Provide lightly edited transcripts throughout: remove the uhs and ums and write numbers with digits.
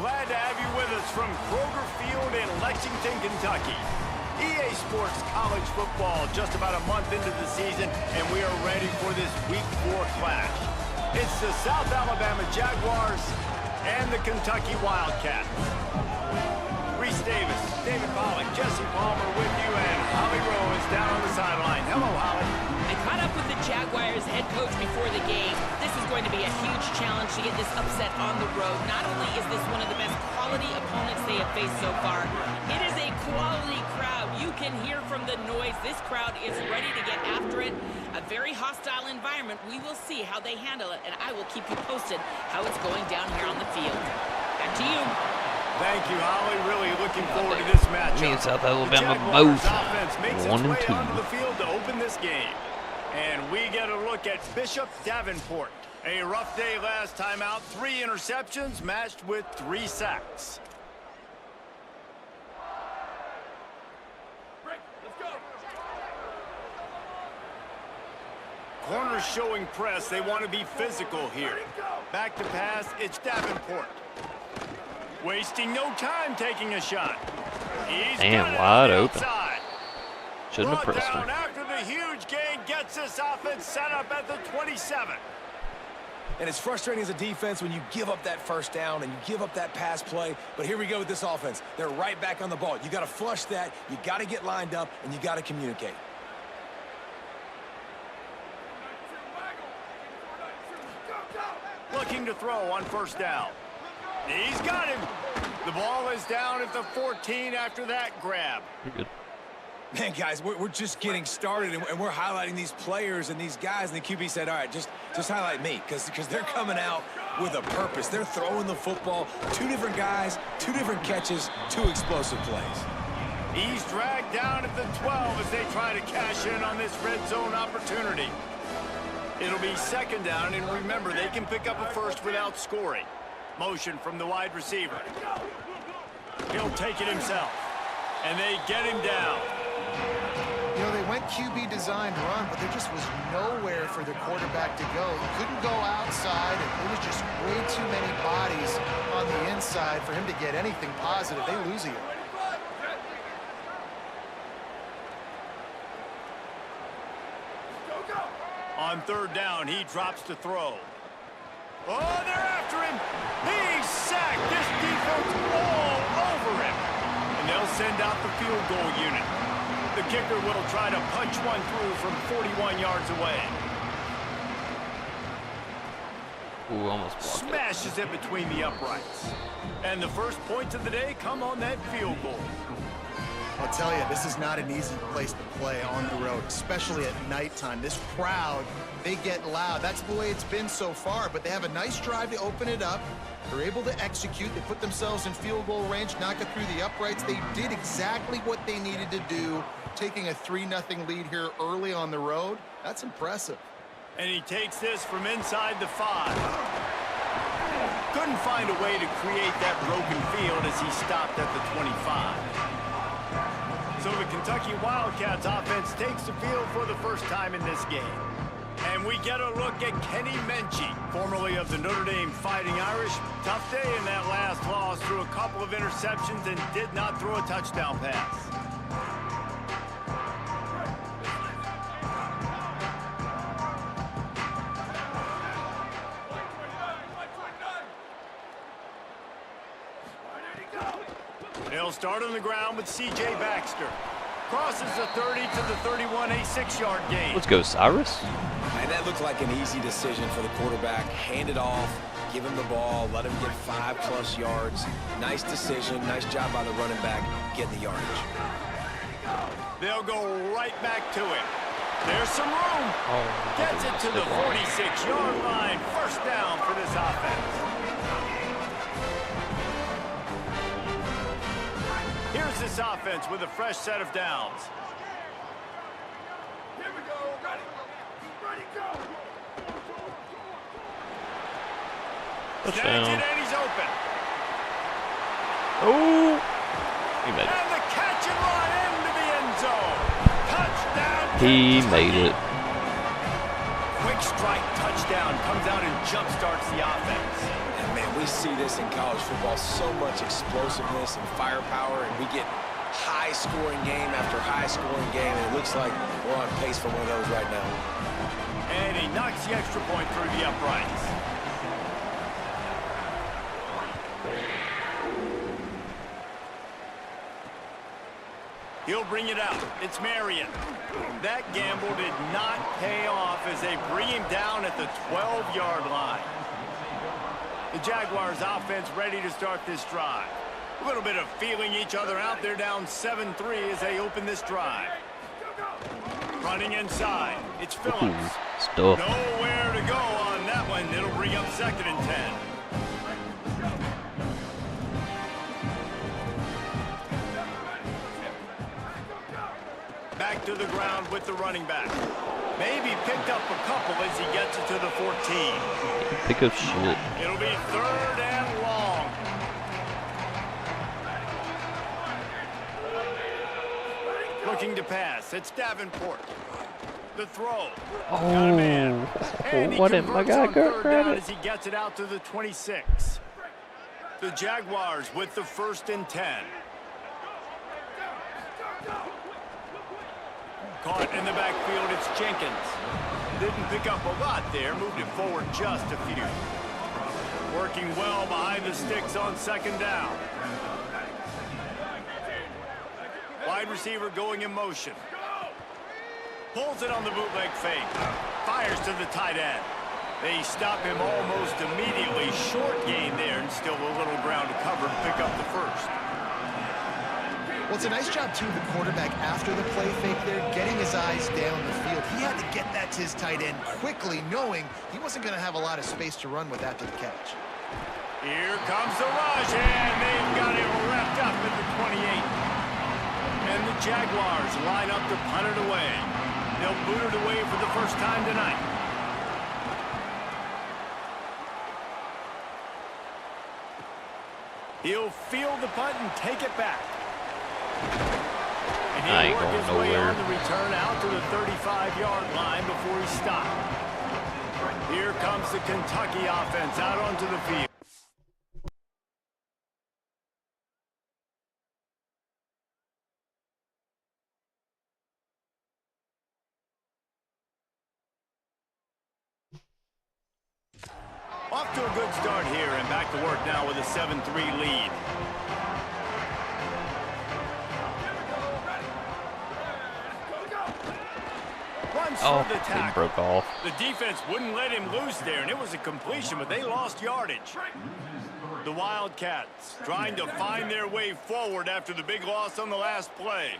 Glad to have you with us from Kroger Field in Lexington, Kentucky. EA Sports College Football just about a month into the season, and we are ready for this Week 4 clash. It's the South Alabama Jaguars and the Kentucky Wildcats. Reese Davis, David Pollack, Jesse Palmer with you, and Holly Rowe is down on the sideline. Hello, Holly. I caught up with the Jaguars head coach before the game. This is going to be a huge challenge to get this upset on the road. Not only is this one of the best quality opponents they have faced so far, it is a quality crowd. You can hear from the noise. This crowd is ready to get after it. A very hostile environment. We will see how they handle it, and I will keep you posted how it's going down here on the field. Back to you. Thank you, Holly. Really looking forward to this matchup. Me and South Alabama both 1-2. Onto the field to open this game. And we get a look at Bishop Davenport. A rough day last time out. 3 interceptions matched with 3 sacks. Corners showing press. They want to be physical here. Back to pass. It's Davenport. Wasting no time taking a shot. He's wide open. Shouldn't have pressed him. After the huge gain gets this offense set up at the 27. And it's frustrating as a defense when you give up that first down and you give up that pass play. But here we go with this offense. They're right back on the ball. You got to flush that. You got to get lined up, and you got to communicate. Looking to throw on first down. He's got him. The ball is down at the 14 after that grab. You're good. Man, guys, we're just getting started, and we're highlighting these players and these guys, and the QB said, all right, just highlight me, because they're coming out with a purpose. They're throwing the football. 2 different guys, 2 different catches, 2 explosive plays. He's dragged down at the 12 as they try to cash in on this red zone opportunity. It'll be second down, and remember, they can pick up a first without scoring. Motion from the wide receiver. He'll take it himself, and they get him down. You know, they went QB designed run, but there just was nowhere for the quarterback to go. He couldn't go outside, and there was just way too many bodies on the inside for him to get anything positive. They lose a yard. On third down, he drops to throw. Oh, they're after him. He's sacked. This defense all over him. And they'll send out the field goal unit. The kicker will try to punch one through from 41 yards away. Ooh, almost blocked it. Smashes it between the uprights. And the first points of the day come on that field goal. I'll tell you, this is not an easy place to play on the road, especially at nighttime. This crowd, they get loud. That's the way it's been so far, but they have a nice drive to open it up. They're able to execute. They put themselves in field goal range, knock it through the uprights. They did exactly what they needed to do, taking a 3-0 lead here early on the road. That's impressive. And he takes this from inside the 5. Couldn't find a way to create that broken field as he stopped at the 25. So the Kentucky Wildcats offense takes the field for the first time in this game. And we get a look at Kenny Menchie, formerly of the Notre Dame Fighting Irish. Tough day in that last loss, threw a couple of interceptions and did not throw a touchdown pass. They'll start on the ground with C.J. Baxter. Crosses the 30 to the 31, a 6-yard gain. Let's go, Cyrus. And that looked like an easy decision for the quarterback. Hand it off, give him the ball, let him get 5+ yards. Nice decision, nice job by the running back, getting the yardage. They'll go right back to it. There's some room. Gets it to the 46-yard line. First down for this offense. Here's this offense with a fresh set of downs. Here we go. Ready, go. Snatch it, and he's open. Oh! He made it. And the catch and run into the end zone. Touchdown. He made it. Quick Big strike touchdown comes out and jumpstarts the offense. And man, we see this in college football, so much explosiveness and firepower, and we get high-scoring game after high-scoring game, and it looks like we're on pace for one of those right now. And he knocks the extra point through the uprights. He'll bring it out. It's Marion. That gamble did not pay off as they bring him down at the 12-yard line. The Jaguars offense ready to start this drive. A little bit of feeling each other out. They're down 7-3 as they open this drive. Running inside. It's Phillips. Stuff. Nowhere to go on that one. It'll bring up 2nd and 10. Back to the ground with the running back. Maybe picked up a couple as he gets it to the 14. Pick up shit. It'll be 3rd and long. Looking to pass. It's Davenport. The throw. Got a man. And he What am I converts got on good 3rd down credit? as he gets it out to the 26. The Jaguars with the 1st and 10. Caught in the backfield, it's Jenkins. Didn't pick up a lot there, moved it forward just a few. Working well behind the sticks on 2nd down. Wide receiver going in motion. Pulls it on the bootleg fake. Fires to the tight end. They stop him almost immediately. Short gain there and still a little ground to cover to pick up the 1st. Well, it's a nice job, too, the quarterback, after the play fake there, getting his eyes down the field. He had to get that to his tight end quickly, knowing he wasn't going to have a lot of space to run with after the catch. Here comes the rush, and they've got him wrapped up at the 28. And the Jaguars line up to punt it away. They'll boot it away for the first time tonight. He'll field the punt and take it back. And I ain't he'll work going his way nowhere. on the return out to the 35-yard line before he stopped. Here comes the Kentucky offense out onto the field. Off to a good start here and back to work now with a 7-3 lead. Runs Oh, through the he tackle. broke off. The defense wouldn't let him loose there, and it was a completion, but they lost yardage. The Wildcats trying to find their way forward after the big loss on the last play.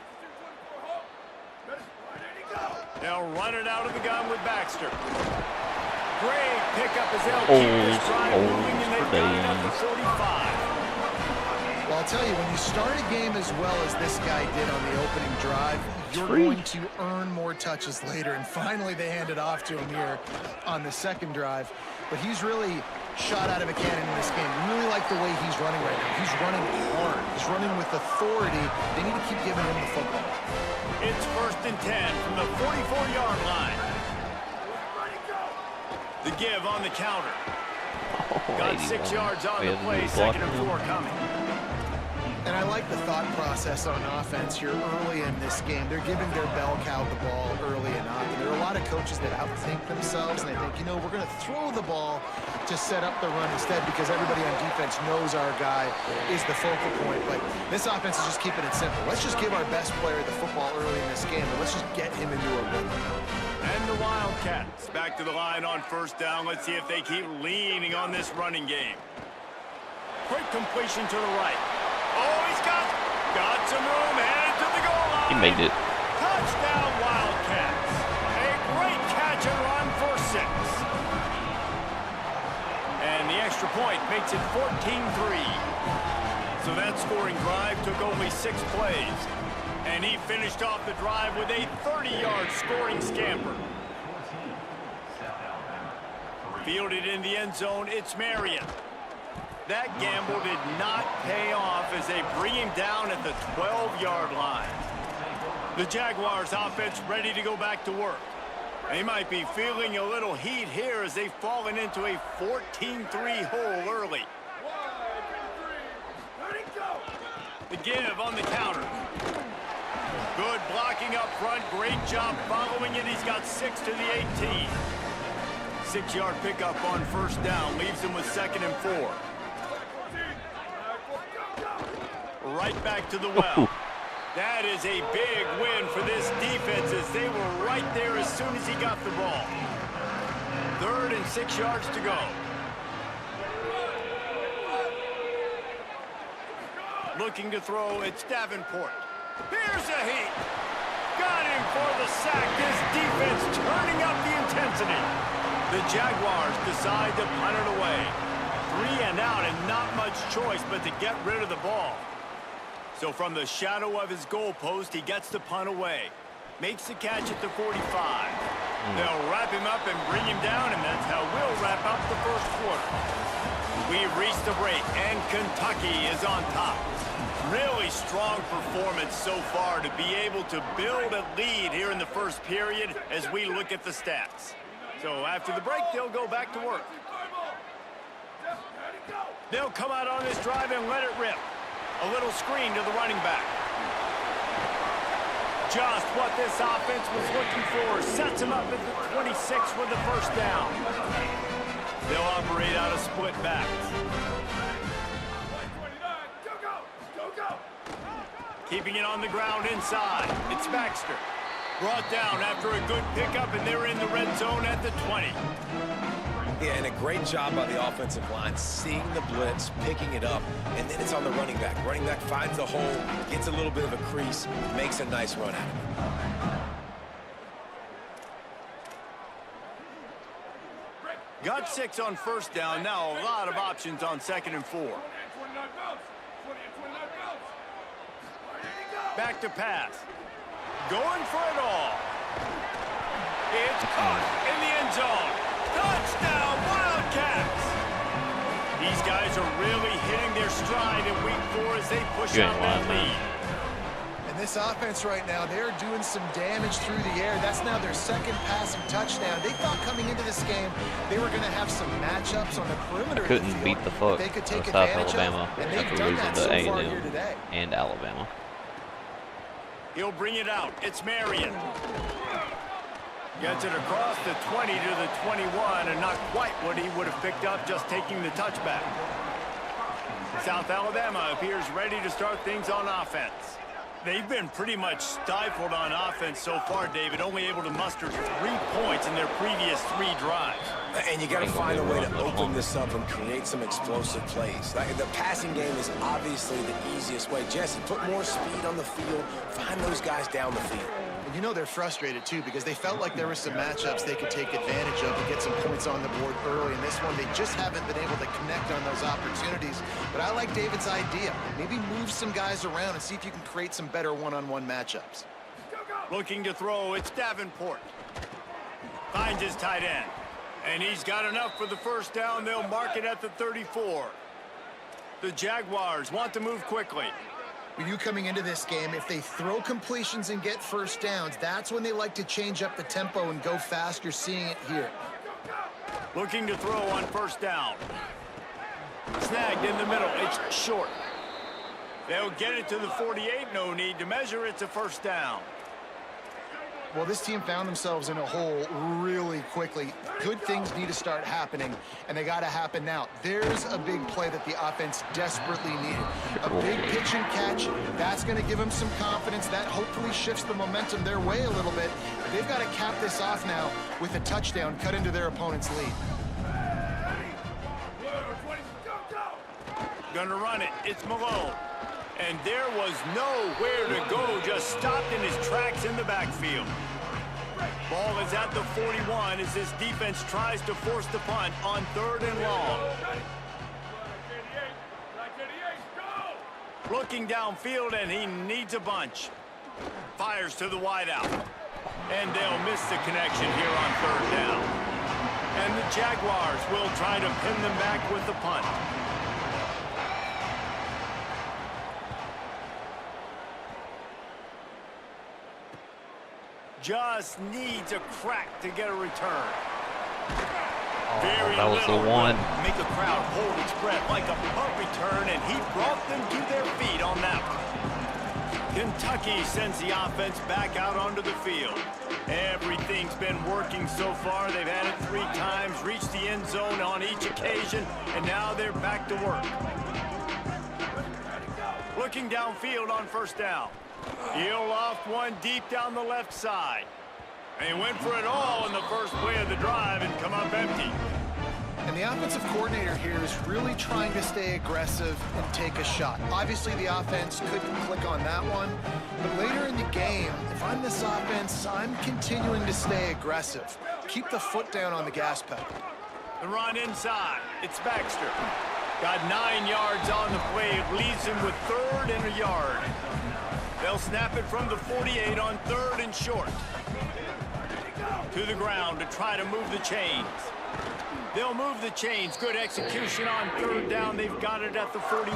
They'll run it out of the gun with Baxter. Great pickup as they'll keep this drive moving, and they've got it up to 45. Well, I'll tell you, when you start a game as well as this guy did on the opening drive, you're Free. going to earn more touches later. And finally, they hand it off to him here on the 2nd drive. But he's really shot out of a cannon in this game. Really like the way he's running right now. He's running hard. He's running with authority. They need to keep giving him the football. It's 1st and 10 from the 44-yard line. The give on the counter. Got 6 yards on the play, 2nd and 4 coming. And I like the thought process on offense here early in this game. They're giving their bell cow the ball early enough. And there are a lot of coaches that outthink themselves, and they think, you know, we're going to throw the ball to set up the run instead because everybody on defense knows our guy is the focal point. But this offense is just keeping it simple. Let's just give our best player the football early in this game, and let's just get him into a rhythm. And the Wildcats back to the line on 1st down. Let's see if they keep leaning on this running game. Quick completion to the right. Oh, he's got some room, headed to the goal line. He made it. Touchdown, Wildcats. A great catch and run for 6. And the extra point makes it 14-3. So that scoring drive took only 6 plays. And he finished off the drive with a 30-yard scoring scamper. Fielded in the end zone, it's Marion. That gamble did not pay off as they bring him down at the 12-yard line. The Jaguars offense ready to go back to work. They might be feeling a little heat here as they've fallen into a 14-3 hole early. The give on the counter. Good blocking up front. Great job following it. He's got 6 to the 18. 6-yard pickup on first down. Leaves him with 2nd and 4. Right back to the well. That is a big win for this defense as they were right there as soon as he got the ball. 3rd and 6 yards to go. Looking to throw, it's Davenport. Here's a heat. Got him for the sack. This defense turning up the intensity. The Jaguars decide to punt it away. 3 and out and not much choice but to get rid of the ball. So from the shadow of his goalpost, he gets the punt away. Makes the catch at the 45. They'll wrap him up and bring him down, and that's how we'll wrap up the first quarter. We've reached the break, and Kentucky is on top. Really strong performance so far to be able to build a lead here in the first period as we look at the stats. So after the break, they'll go back to work. They'll come out on this drive and let it rip. A little screen to the running back. Just what this offense was looking for. Sets him up at the 26 with the first down. They'll operate out of split backs. Keeping it on the ground inside. It's Baxter. Brought down after a good pickup, and they're in the red zone at the 20. Yeah, and a great job by the offensive line, seeing the blitz, picking it up, and then it's on the running back. Running back finds the hole, gets a little bit of a crease, makes a nice run out of it. Got 6 on first down. Now a lot of options on 2nd and 4. Back to pass. Going for it all. It's caught in the end zone. Touchdown, Wildcats! These guys are really hitting their stride in week 4 as they push out that lead. And this offense right now, they're doing some damage through the air. That's now their 2nd passing touchdown. They thought coming into this game they were going to have some matchups on the perimeter. Couldn't beat the fuck they could take of South advantage Alabama of, and they've after done losing that to so far A&M here today. and Alabama. He'll bring it out. It's Marion. Gets it across the 20 to the 21, and not quite what he would have picked up just taking the touchback. South Alabama appears ready to start things on offense. They've been pretty much stifled on offense so far, David, only able to muster 3 points in their previous 3 drives. And you got to find a way to open this up and create some explosive plays. The passing game is obviously the easiest way. Jesse, put more speed on the field, find those guys down the field. And you know they're frustrated too because they felt like there were some matchups they could take advantage of and get some points on the board early. In this one, they just haven't been able to connect on those opportunities. But I like David's idea. Maybe move some guys around and see if you can create some better one-on-one matchups. Looking to throw, it's Davenport. Finds his tight end. And he's got enough for the first down. They'll mark it at the 34. The Jaguars want to move quickly. When you coming into this game, if they throw completions and get first downs, that's when they like to change up the tempo and go fast. You're seeing it here. Looking to throw on first down. Snagged in the middle. It's short. They'll get it to the 48. No need to measure. It's a first down. Well, this team found themselves in a hole really quickly. Good things need to start happening, and they got to happen now. There's a big play that the offense desperately needed. A big pitch and catch. That's going to give them some confidence. That hopefully shifts the momentum their way a little bit. They've got to cap this off now with a touchdown cut into their opponent's lead. Gonna run it. It's Malone. And there was nowhere to go, just stopped in his tracks in the backfield. Ball is at the 41 as this defense tries to force the punt on 3rd and long. Looking downfield, and he needs a bunch. Fires to the wideout. And they'll miss the connection here on 3rd down. And the Jaguars will try to pin them back with the punt. Just needs a crack to get a return. Oh, Very that was the little one. will make a crowd hold its breath like a punt return, and he brought them to their feet on that one. Kentucky sends the offense back out onto the field. Everything's been working so far. They've had it 3 times, reached the end zone on each occasion, and now they're back to work. Looking downfield on first down. He'll loft one deep down the left side. They went for it all in the first play of the drive and come up empty. And the offensive coordinator here is really trying to stay aggressive and take a shot. Obviously, the offense couldn't click on that one. But later in the game, if I'm this offense, I'm continuing to stay aggressive. Keep the foot down on the gas pedal. The run inside. It's Baxter. Got 9 yards on the play. It leaves him with 3rd and a yard. They'll snap it from the 48 on 3rd and short. To the ground to try to move the chains. They'll move the chains. Good execution on 3rd down. They've got it at the 41.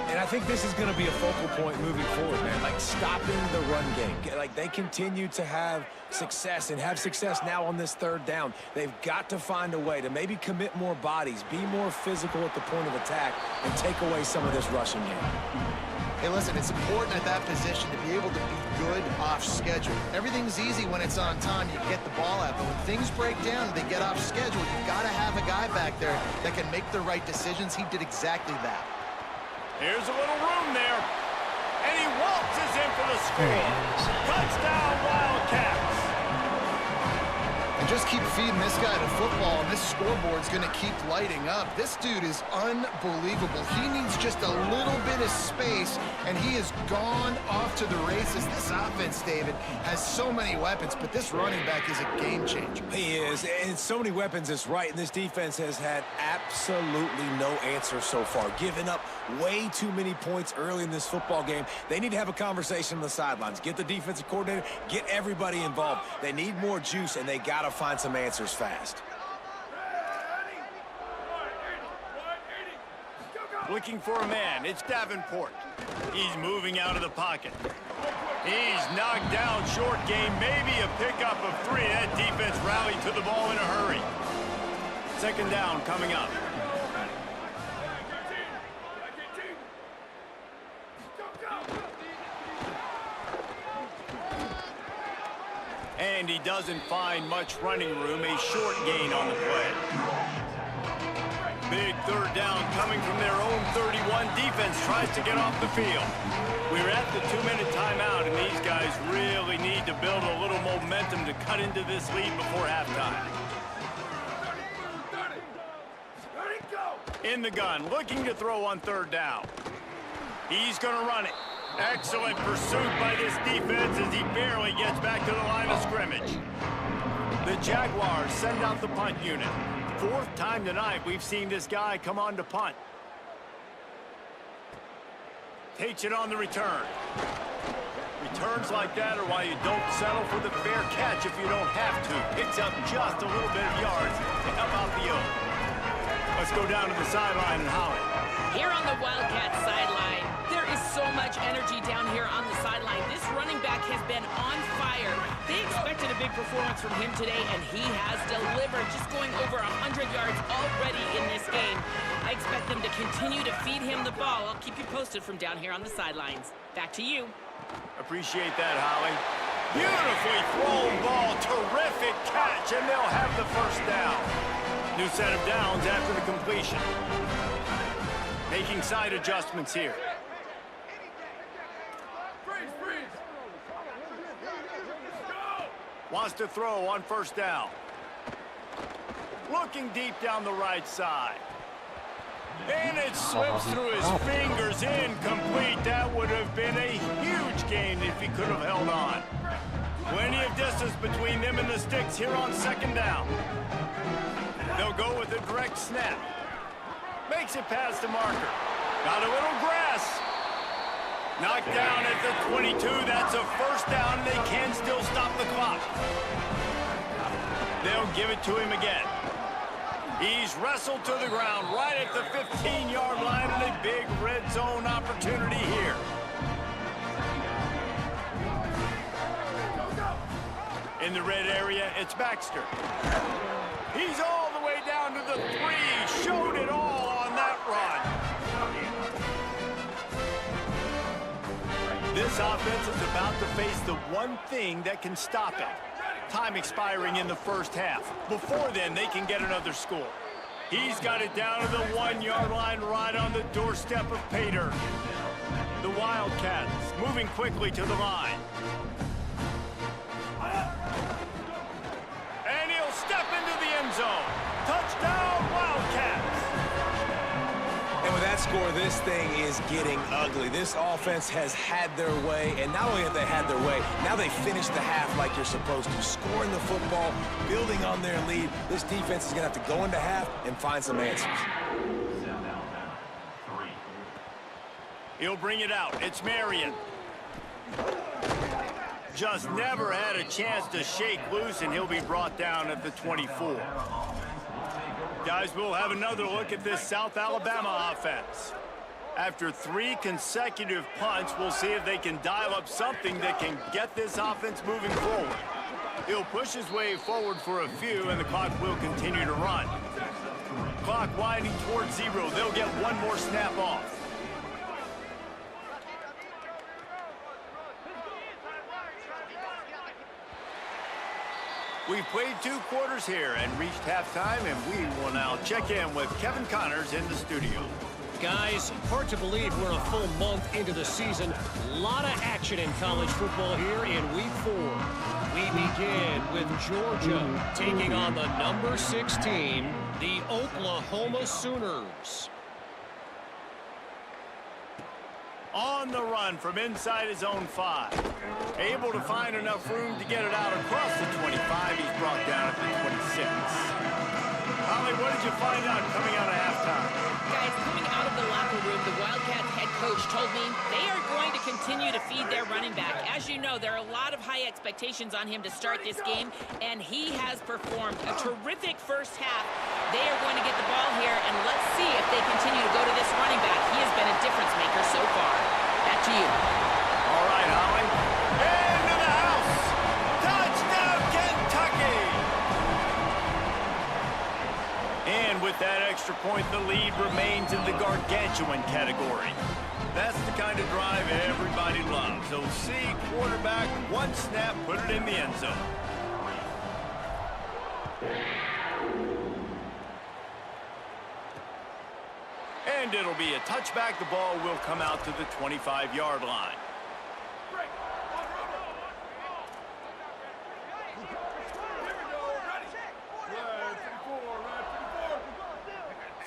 And I think this is going to be a focal point moving forward, man. Like stopping the run game. Like they continue to have success and have success now on this 3rd down. They've got to find a way to maybe commit more bodies, be more physical at the point of attack, and take away some of this rushing game. Hey, listen, it's important at that position to be able to be good off schedule. Everything's easy when it's on time. You get the ball out. But when things break down and they get off schedule, you've got to have a guy back there that can make the right decisions. He did exactly that. Here's a little room there. And he waltzes in for the score. Touchdown, Wildcats. And just keep feeding this guy the football, and this scoreboard's going to keep lighting up. This dude is unbelievable. He needs just a little bit of space, and he has gone off to the races. This offense, David, has so many weapons, but this running back is a game changer. He is, and so many weapons is right, and this defense has had absolutely no answer so far. Giving up way too many points early in this football game. They need to have a conversation on the sidelines. Get the defensive coordinator, get everybody involved. They need more juice, and they got to find some answers fast. Looking for a man. It's Davenport. He's moving out of the pocket. He's knocked down short game. Maybe a pickup of 3. That defense rallied to the ball in a hurry. 2nd down coming up. And he doesn't find much running room. A short gain on the play. Big 3rd down coming from their own 31. Defense tries to get off the field. We're at the 2-minute timeout, and these guys really need to build a little momentum to cut into this lead before halftime. In the gun, looking to throw on 3rd down. He's going to run it. Excellent pursuit by this defense as he barely gets back to the line of scrimmage. The Jaguars send out the punt unit. 4th time tonight we've seen this guy come on to punt. Takes it on the return. Returns like that are why you don't settle for the fair catch if you don't have to. Picks up just a little bit of yards to help out the own. Let's go down to the sideline and Holly. Here on the Wildcat sideline, there is so much energy down here on the sideline. This running back has been on fire. They expected a big performance from him today, and he has delivered, just going over 100 yards already in this game. I expect them to continue to feed him the ball. I'll keep you posted from down here on the sidelines. Back to you. Appreciate that, Holly. Beautifully thrown ball. Terrific catch, and they'll have the 1st down. New set of downs after the completion. Making side adjustments here. Wants to throw on 1st down. Looking deep down the right side. And it slips through his fingers, incomplete. That would have been a huge gain if he could have held on. Plenty of distance between them and the sticks here on 2nd down. They'll go with a direct snap. Makes it past the marker. Got a little grass. Knocked down at the 22. That's a 1st down. They can still stop the clock. They'll give it to him again. He's wrestled to the ground right at the 15-yard line, and a big red zone opportunity here. In the red area, it's Baxter. He's all the way down to the 3. Showed it all on that run. This offense is about to face the one thing that can stop it. Time expiring in the first half. Before then, they can get another score. He's got it down to the 1-yard line right on the doorstep of Pater. The Wildcats moving quickly to the line. And he'll step into the end zone. Touchdown, Wildcats! And with that score, this thing is getting ugly. This offense has had their way, and not only have they had their way, now they finish the half like you're supposed to, scoring the football, building on their lead. This defense is going to have to go into half and find some answers. He'll bring it out. It's Marion. Just never had a chance to shake loose, and he'll be brought down at the 24. Guys, we'll have another look at this South Alabama offense. After 3 consecutive punts, we'll see if they can dial up something that can get this offense moving forward. He'll push his way forward for a few, and the clock will continue to run. Clock winding towards 0. They'll get one more snap off. We've played 2 quarters here and reached halftime, and we will now check in with Kevin Connors in the studio. Guys, hard to believe we're a full month into the season. A lot of action in college football here in Week 4. We begin with Georgia taking on the number 6 team, the Oklahoma Sooners. On the run from inside his own 5. Able to find enough room to get it out across the 25. He's brought down at the 26. Holly, what did you find out coming out of halftime? Guys, coming out of the locker room, the Wildcats head coach told me they are going to continue to feed their running back. As you know, there are a lot of high expectations on him to start this game, and he has performed a terrific first half. They are going to get the ball here, and let's see if they continue to go to this running back. He has been a difference maker so far. Back to you. All right, Holly. Into the house. Touchdown, Kentucky! And with that extra point, the lead remains in the gargantuan category. That's the kind of drive everybody loves. OC, quarterback, 1 snap, put it in the end zone. And it'll be a touchback. The ball will come out to the 25-yard line.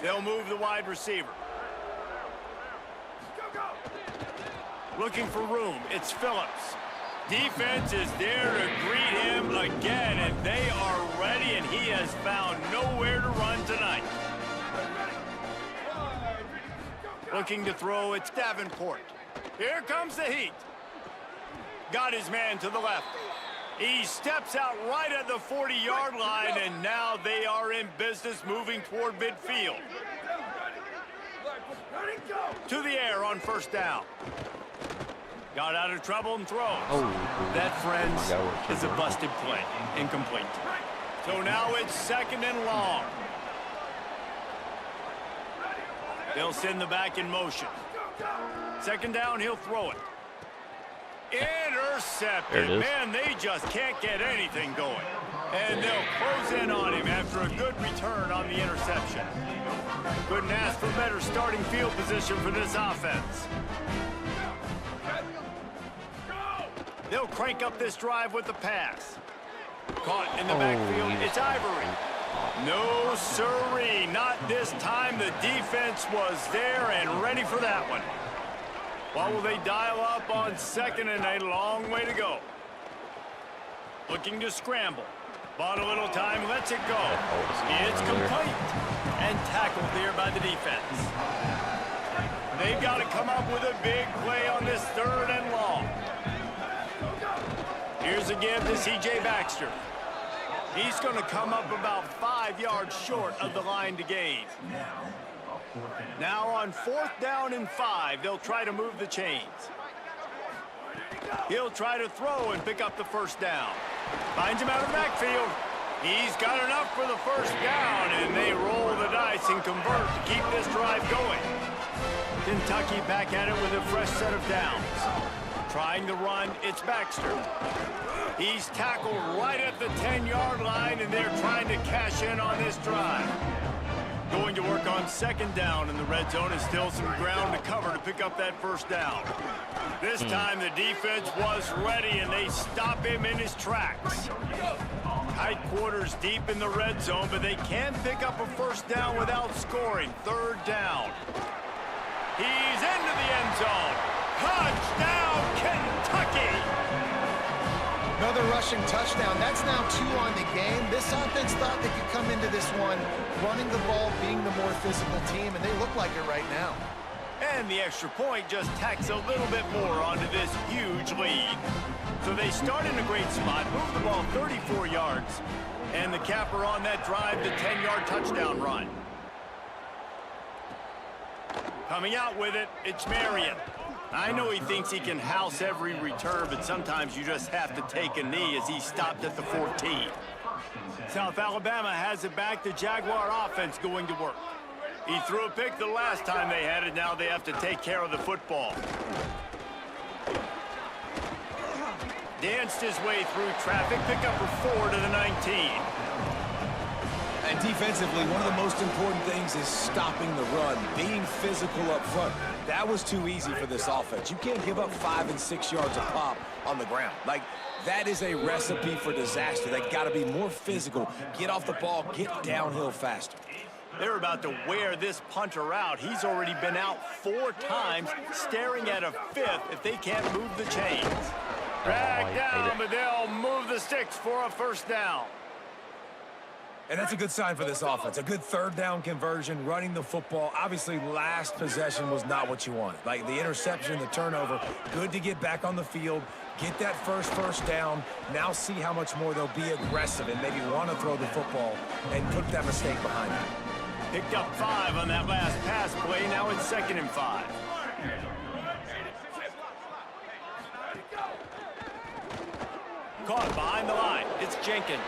They'll move the wide receiver. Looking for room. It's Phillips. Defense is there to greet him again, and they are ready, and he has found nowhere to run tonight. Looking to throw, it's Davenport. Here comes the heat. Got his man to the left. He steps out right at the 40-yard line, and now they are in business moving toward midfield. To the air on first down. Got out of trouble and throws. Oh. That, friends, is a busted play. Incomplete. So now it's 2nd and long. They'll send the back in motion. 2nd down, he'll throw it. Intercepted. Man, they just can't get anything going. And they'll close in on him after a good return on the interception. Couldn't ask for better starting field position for this offense. They'll crank up this drive with the pass. Caught in the backfield, it's Ivory. No siree, not this time. The defense was there and ready for that one. What will they dial up on 2nd and a long way to go? Looking to scramble. Bought a little time, lets it go. It's complete. And tackled there by the defense. They've got to come up with a big play on this 3rd and long. Here's a give to C.J. Baxter. He's going to come up about 5 yards short of the line to gain. Now on 4th down and 5, they'll try to move the chains. He'll try to throw and pick up the first down. Finds him out of the backfield. He's got enough for the first down, and they roll the dice and convert to keep this drive going. Kentucky back at it with a fresh set of downs. Trying to run, it's Baxter. He's tackled right at the 10-yard line, and they're trying to cash in on this drive. Going to work on second down in the red zone, and still some ground to cover to pick up that first down. This time the defense was ready, and they stop him in his tracks. Tight quarters deep in the red zone, but they can't pick up a first down without scoring. Third down. He's into the end zone. Touchdown, Kentucky! Another rushing touchdown. That's now 2 on the game. This offense thought they could come into this one running the ball, being the more physical team, and they look like it right now. And the extra point just tacks a little bit more onto this huge lead. So they start in a great spot, move the ball 34 yards, and the capper on that drive, the 10-yard touchdown run. Coming out with it, it's Marion. I know he thinks he can house every return, but sometimes you just have to take a knee as he stopped at the 14. South Alabama has it back. The Jaguar offense going to work. He threw a pick the last time they had it. Now they have to take care of the football. Danced his way through traffic. Pick up a 4 to the 19. And defensively, one of the most important things is stopping the run, being physical up front. That was too easy for this offense. You can't give up 5 and 6 yards a pop on the ground. Like, that is a recipe for disaster. They got to be more physical, get off the ball, get downhill faster. They're about to wear this punter out. He's already been out 4 times, staring at a 5th if they can't move the chains. Drag down, but they'll move the sticks for a first down. And that's a good sign for this offense. A good third down conversion, running the football. Obviously, last possession was not what you wanted. Like the interception, the turnover, good to get back on the field, get that first down. Now see how much more they'll be aggressive and maybe want to throw the football and put that mistake behind them. Picked up 5 on that last pass play. Now it's 2nd and 5. Caught behind the line. It's Jenkins.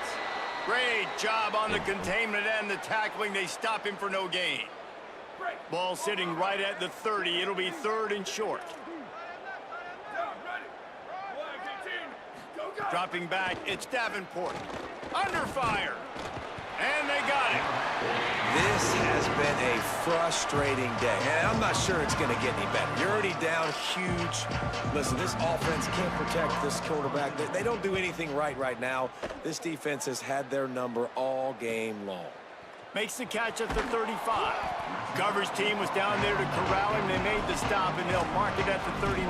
Great job on the containment and the tackling. They stop him for no gain. Ball sitting right at the 30. It'll be 3rd and short. Dropping back, it's Davenport. Under fire. And they got him. This has been a frustrating day, and I'm not sure it's going to get any better. You're already down huge. Listen, this offense can't protect this quarterback. They don't do anything right now. This defense has had their number all game long. Makes the catch at the 35. Coverage team was down there to corral him. They made the stop, and they'll mark it at the 39.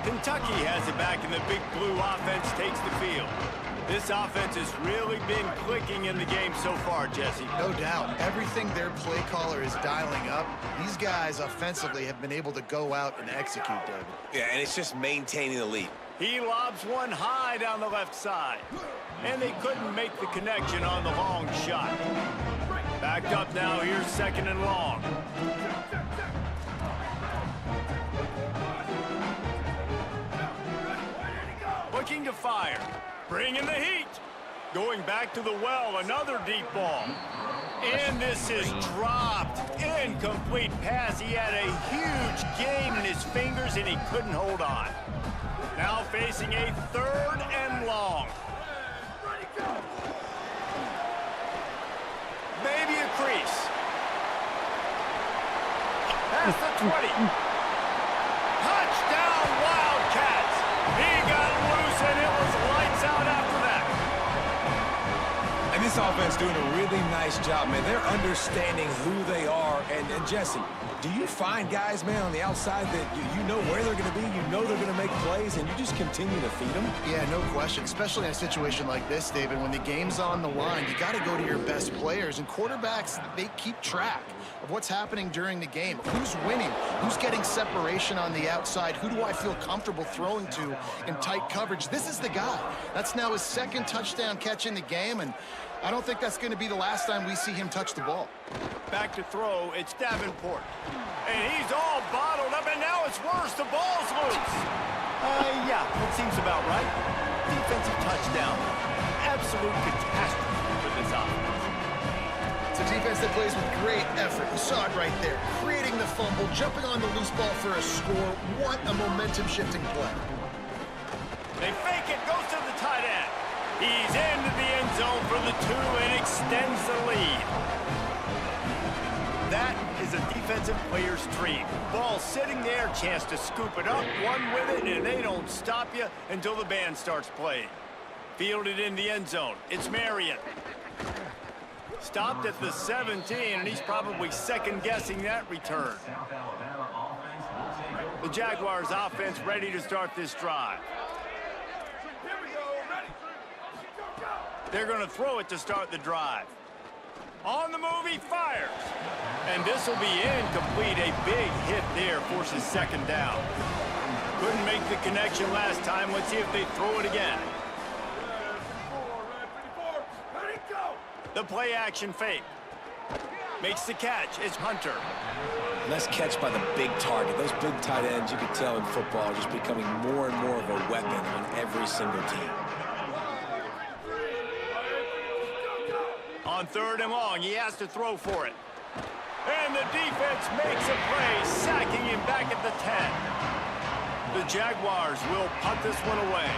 Kentucky has it back, and the big blue offense takes the field. This offense has really been clicking in the game so far, Jesse. No doubt. Everything their play caller is dialing up, these guys offensively have been able to go out and execute, David. Yeah, and it's just maintaining the lead. He lobs one high down the left side. And they couldn't make the connection on the long shot. Backed up now, here's 2nd and long. Looking to fire. Bringing the heat. Going back to the well, another deep ball. And this is dropped. Incomplete pass. He had a huge gain in his fingers, and he couldn't hold on. Now facing a 3rd and long. Maybe a crease. Past the 20. Touchdown, Wildcats. He got loose, and it was lights out after that. And this offense doing a really nice job, man. They're understanding who they are. And Jesse, do you find guys, man, on the outside that you know where they're going to be, you know they're going to make plays, and you just continue to feed them? Yeah, no question, especially in a situation like this, David. When the game's on the line, you got to go to your best players, and quarterbacks, they keep track of what's happening during the game. Who's winning? Who's getting separation on the outside? Who do I feel comfortable throwing to in tight coverage? This is the guy. That's now his 2nd touchdown catch in the game, and I don't think that's going to be the last time we see him touch the ball. Back to throw, it's Davenport. And he's all bottled up, and now it's worse. The ball's loose. Yeah, that seems about right. Defensive touchdown. Absolute catastrophe for this offense. It's a defense that plays with great effort. You saw it right there. Creating the fumble, jumping on the loose ball for a score. What a momentum-shifting play. They fake it, goes to the tight end. He's into the end zone for the 2 and extends the lead. That is a defensive player's dream. Ball sitting there, chance to scoop it up, run with it, and they don't stop you until the band starts playing. Fielded in the end zone. It's Marion. Stopped at the 17, and he's probably second-guessing that return. The Jaguars offense ready to start this drive. They're going to throw it to start the drive. On the move, he fires. And this will be incomplete. A big hit there forces second down. Couldn't make the connection last time. Let's see if they throw it again. The play action fake. Makes the catch. It's Hunter. Nice catch by the big target. Those big tight ends, you can tell in football, are just becoming more and more of a weapon on every single team. On 3rd and long, he has to throw for it. And the defense makes a play, sacking him back at the 10. The Jaguars will punt this one away.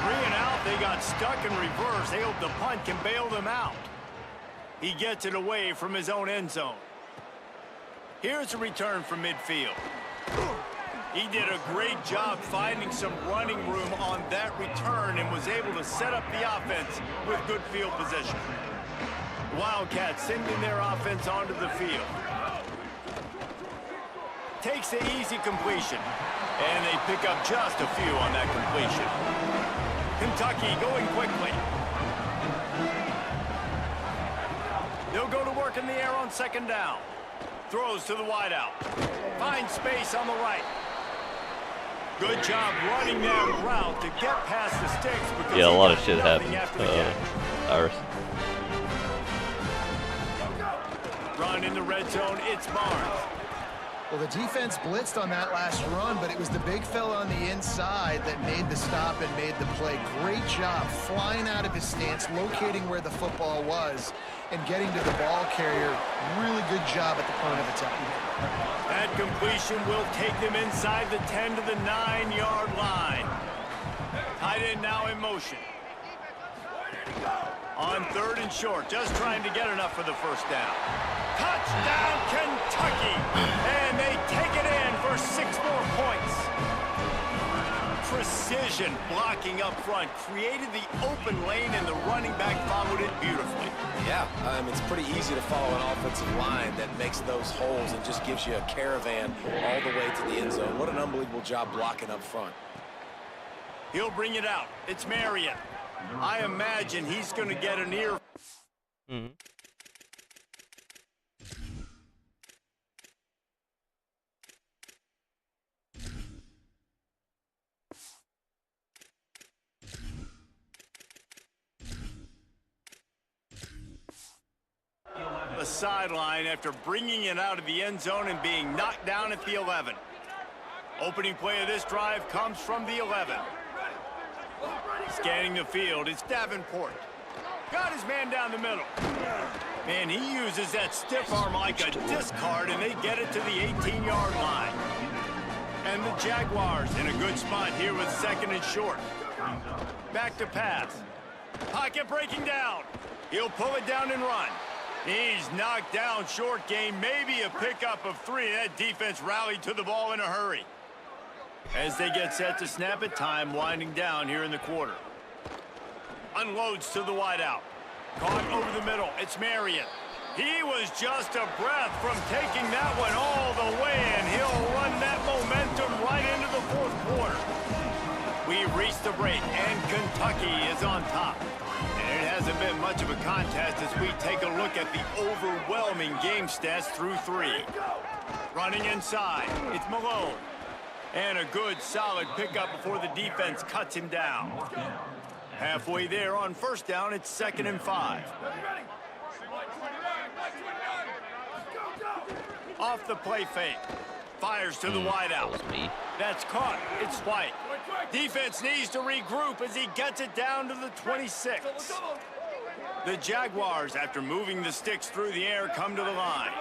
3 and out, they got stuck in reverse. They hope the punt can bail them out. He gets it away from his own end zone. Here's a return from midfield. He did a great job finding some running room on that return and was able to set up the offense with good field position. Wildcats sending their offense onto the field. Takes the easy completion. And they pick up just a few on that completion. Kentucky going quickly. They'll go to work in the air on 2nd down. Throws to the wideout. Finds space on the right. Good job running that route to get past the sticks. Because yeah, a lot of shit happened. Ours. Run in the red zone, it's Barnes. Well, the defense blitzed on that last run, but it was the big fella on the inside that made the stop and made the play. Great job flying out of his stance, locating where the football was, and getting to the ball carrier. Really good job at the point of attack. That completion will take them inside the 10 to the 9-yard line. Tight end now in motion. On 3rd and short, just trying to get enough for the 1st down. Touchdown, Kentucky! And they take it in for 6 more points. Precision blocking up front created the open lane, and the running back followed it beautifully. Yeah, it's pretty easy to follow an offensive line that makes those holes and just gives you a caravan all the way to the end zone. What an unbelievable job blocking up front. He'll bring it out. It's Marion. I imagine he's going to get an ear. The sideline after bringing it out of the end zone and being knocked down at the 11. Opening play of this drive comes from the 11. Scanning the field, it's Davenport. Got his man down the middle. Man, he uses that stiff arm like a discard, and they get it to the 18-yard line. And the Jaguars in a good spot here with 2nd and short. Back to pass. Pocket breaking down. He'll pull it down and run. He's knocked down short game, maybe a pickup of 3. That defense rallied to the ball in a hurry. As they get set to snap it, time winding down here in the quarter. Unloads to the wideout. Caught over the middle. It's Marion. He was just a breath from taking that one all the way, and he'll run that momentum right into the 4th quarter. We reached the break, and Kentucky is on top. And it hasn't been much of a contest as we take a look at the overwhelming game stats through 3. Running inside, it's Malone. And a good, solid pickup before the defense cuts him down. Halfway there on 1st down, it's 2nd and 5. Off the play fake. fires to the That wideout. was me. That's caught. It's White. Defense needs to regroup as he gets it down to the 26. The Jaguars, after moving the sticks through the air, come to the line.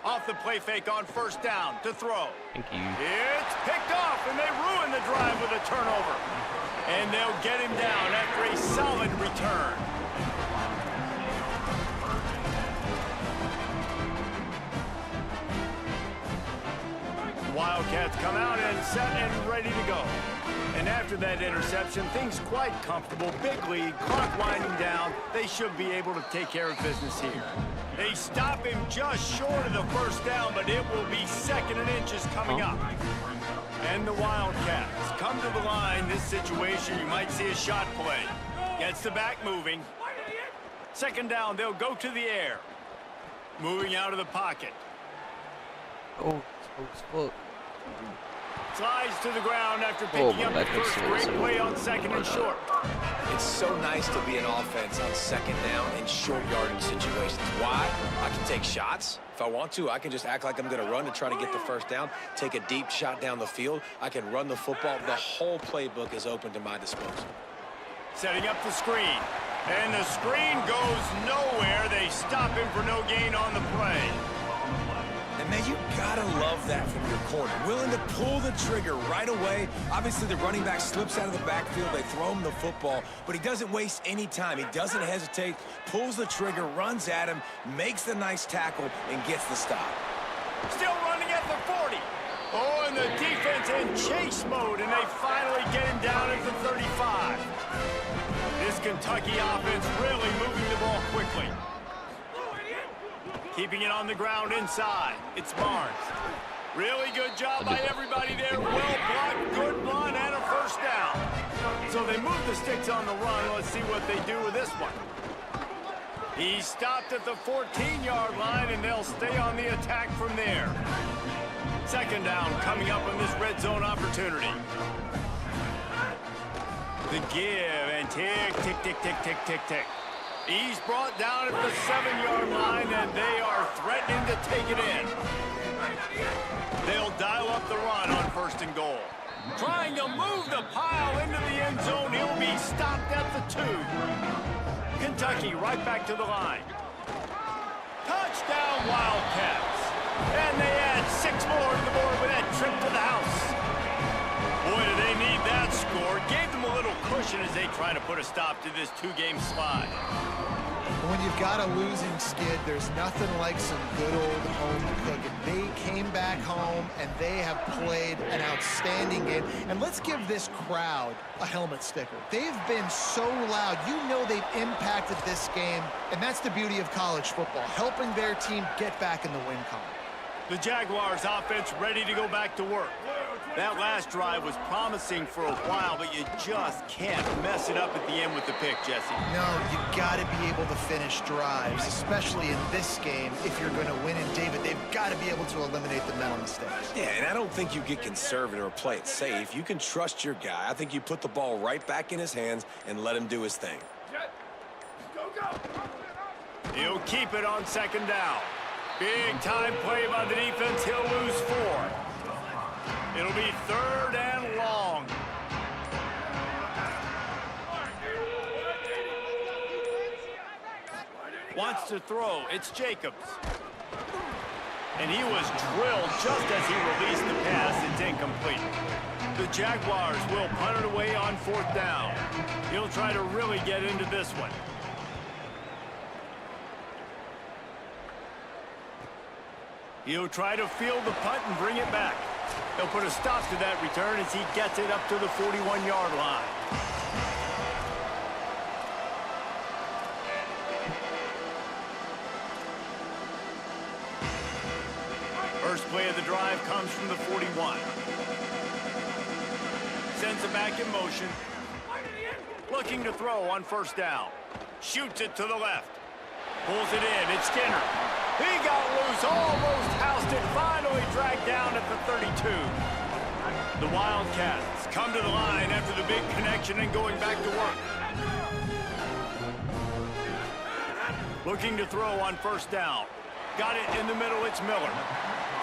Off the play fake on first down to throw. Thank you. It's picked off, and they ruin the drive with a turnover. And they'll get him down after a solid return. Wildcats come out and set and ready to go. And after that interception, things quite comfortable. Big lead, clock winding down. They should be able to take care of business here. They stop him just short of the first down, but it will be 2nd and inches coming up. And the Wildcats come to the line. This situation, you might see a shot play. Gets the back moving. 2nd down, they'll go to the air. Moving out of the pocket. Oh, fuck. Slides to the ground after Oh, picking up my the back first is great so play on 2nd and short. It's so nice to be an offense on 2nd down in short yardage situations. Why? I can take shots. If I want to, I can just act like I'm going to run to try to get the first down, take a deep shot down the field. I can run the football. The whole playbook is open to my disposal. Setting up the screen. And the screen goes nowhere. They stop him for no gain on the play. And man, you gotta love that from your corner. Willing to pull the trigger right away. Obviously, the running back slips out of the backfield. They throw him the football, but he doesn't waste any time. He doesn't hesitate, pulls the trigger, runs at him, makes the nice tackle, and gets the stop. Still running at the 40. Oh, and the defense in chase mode, and they finally get him down at the 35. This Kentucky offense really moving the ball quickly. Keeping it on the ground inside. It's Barnes. Really good job by everybody there. Well blocked, good run, and a first down. So they move the sticks on the run. Let's see what they do with this one. He stopped at the 14-yard line, and they'll stay on the attack from there. 2nd down coming up on this red zone opportunity. The give, and tick, tick, tick, tick, tick, tick, tick. He's brought down at the 7-yard line, and they are threatening to take it in. They'll dial up the run on 1st and goal. Trying to move the pile into the end zone. He'll be stopped at the 2. Kentucky right back to the line. Touchdown, Wildcats. And they add 6 more to the board with that trip to the house. Boy, do they need that score. Gave them a little cushion as they try to put a stop to this 2-game slide. When you've got a losing skid, there's nothing like some good old home cooking. They came back home, and they have played an outstanding game. And let's give this crowd a helmet sticker. They've been so loud. You know they've impacted this game, and that's the beauty of college football, helping their team get back in the win column. The Jaguars offense ready to go back to work. That last drive was promising for a while, but you just can't mess it up at the end with the pick, Jesse. No, you've got to be able to finish drives, especially in this game. If you're going to win, and David, they've got to be able to eliminate the mental mistakes. Yeah, and I don't think you get conservative or play it safe. You can trust your guy. I think you put the ball right back in his hands and let him do his thing. Go, go. He'll keep it on 2nd down. Big time play by the defense. He'll lose 4. It'll be 3rd and long. Wants to throw. It's Jacobs. And he was drilled just as he released the pass. It's incomplete. The Jaguars will punt it away on 4th down. He'll try to really get into this one. He'll try to field the punt and bring it back. They'll put a stop to that return as he gets it up to the 41-yard line. First play of the drive comes from the 41. Sends it back in motion. Looking to throw on 1st down. Shoots it to the left. Pulls it in. It's Skinner. He got loose, almost housed it, finally dragged down at the 32. The Wildcats come to the line after the big connection and going back to work. Looking to throw on 1st down. Got it in the middle, it's Miller.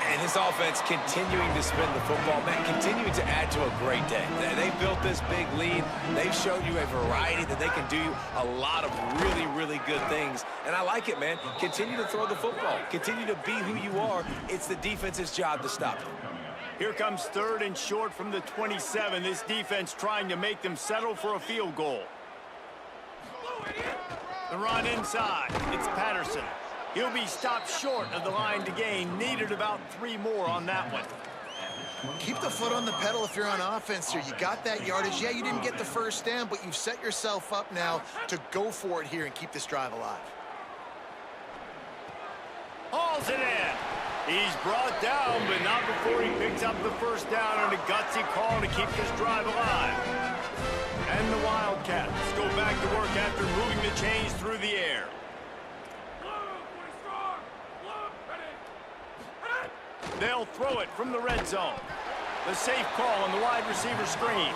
And this offense continuing to spin the football, man, continuing to add to a great day. They built this big lead. They've showed you a variety that they can do a lot of really, really good things. And I like it, man. Continue to throw the football. Continue to be who you are. It's the defense's job to stop it. Here comes 3rd and short from the 27. This defense trying to make them settle for a field goal. The run inside. It's Patterson. He'll be stopped short of the line to gain. Needed about 3 more on that one. Keep the foot on the pedal if you're on offense here. You got that yardage. Yeah, you didn't get the first down, but you've set yourself up now to go for it here and keep this drive alive. Hauls it in. He's brought down, but not before he picks up the first down on a gutsy call to keep this drive alive. And the Wildcats go back to work after moving the chains through the air. They'll throw it from the red zone. The safe call on the wide receiver screen.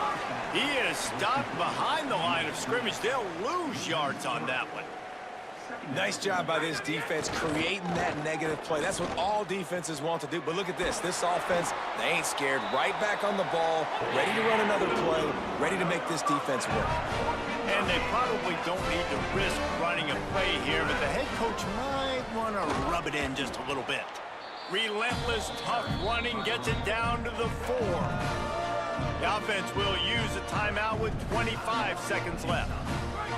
He is stopped behind the line of scrimmage. They'll lose yards on that one. Nice job by this defense creating that negative play. That's what all defenses want to do. But look at this. This offense, they ain't scared. Right back on the ball, ready to run another play, ready to make this defense work. And they probably don't need to risk running a play here, but the head coach might want to rub it in just a little bit. Relentless, tough running gets it down to the 4. The offense will use a timeout with 25 seconds left.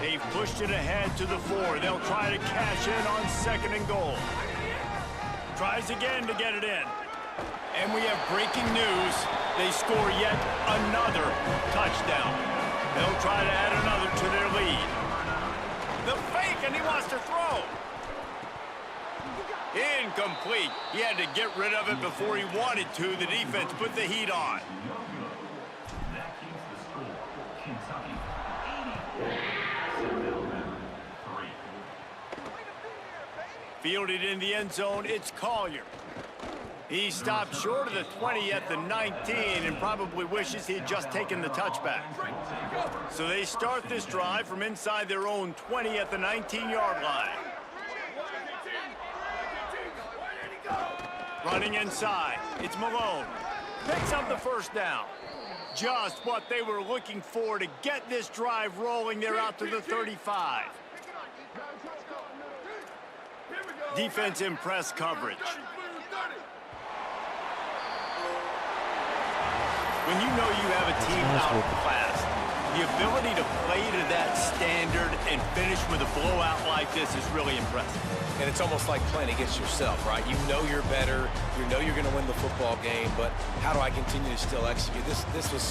They've pushed it ahead to the 4. They'll try to cash in on 2nd and goal. Tries again to get it in. And we have breaking news. They score yet another touchdown. They'll try to add another to their lead. The fake, and he wants to throw. Incomplete. He had to get rid of it before he wanted to. The defense put the heat on. Fielded in the end zone, it's Collier. He stopped short of the 20 at the 19 and probably wishes he had just taken the touchback. So they start this drive from inside their own 20 at the 19-yard line. Running inside, it's Malone. Picks up the first down. Just what they were looking for to get this drive rolling. They're out to the 35. Defense in press coverage. When you know you have a team outclassed, the ability to play to that standard and finish with a blowout like this is really impressive. And it's almost like playing against yourself, right? You know you're better. You know you're going to win the football game, but how do I continue to still execute? This was